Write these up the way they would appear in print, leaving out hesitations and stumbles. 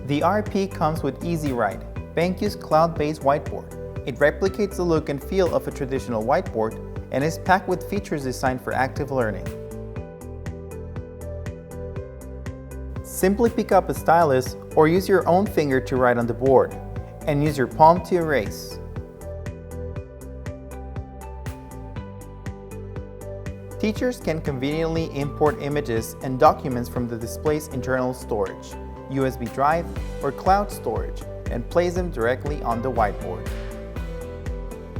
The RP comes with EZWrite, BenQ's cloud-based whiteboard. It replicates the look and feel of a traditional whiteboard and is packed with features designed for active learning. Simply pick up a stylus or use your own finger to write on the board, and use your palm to erase. Teachers can conveniently import images and documents from the display's internal storage, USB drive, or cloud storage, and place them directly on the whiteboard.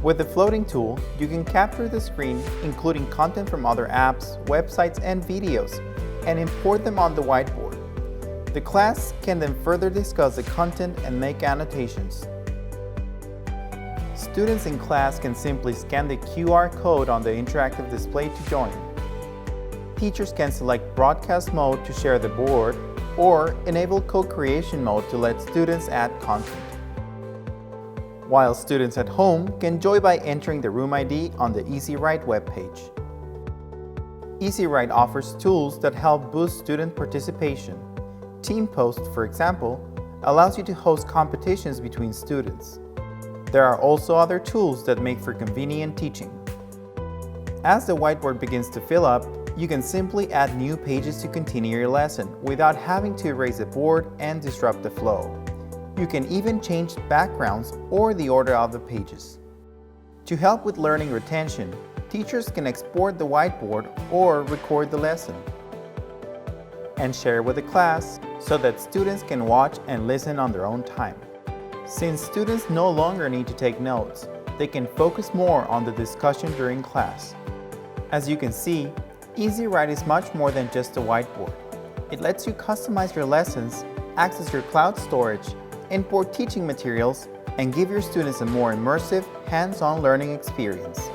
With the floating tool, you can capture the screen, including content from other apps, websites, and videos, and import them on the whiteboard. The class can then further discuss the content and make annotations. Students in class can simply scan the QR code on the interactive display to join. Teachers can select broadcast mode to share the board, or enable co-creation mode to let students add content. While students at home can join by entering the room ID on the EZWrite webpage. EZWrite offers tools that help boost student participation. Team Post, for example, allows you to host competitions between students. There are also other tools that make for convenient teaching. As the whiteboard begins to fill up, you can simply add new pages to continue your lesson without having to erase the board and disrupt the flow. You can even change backgrounds or the order of the pages. To help with learning retention, teachers can export the whiteboard or record the lesson and share with the class so that students can watch and listen on their own time. Since students no longer need to take notes, they can focus more on the discussion during class. As you can see, EZWrite is much more than just a whiteboard. It lets you customize your lessons, access your cloud storage, import teaching materials, and give your students a more immersive, hands-on learning experience.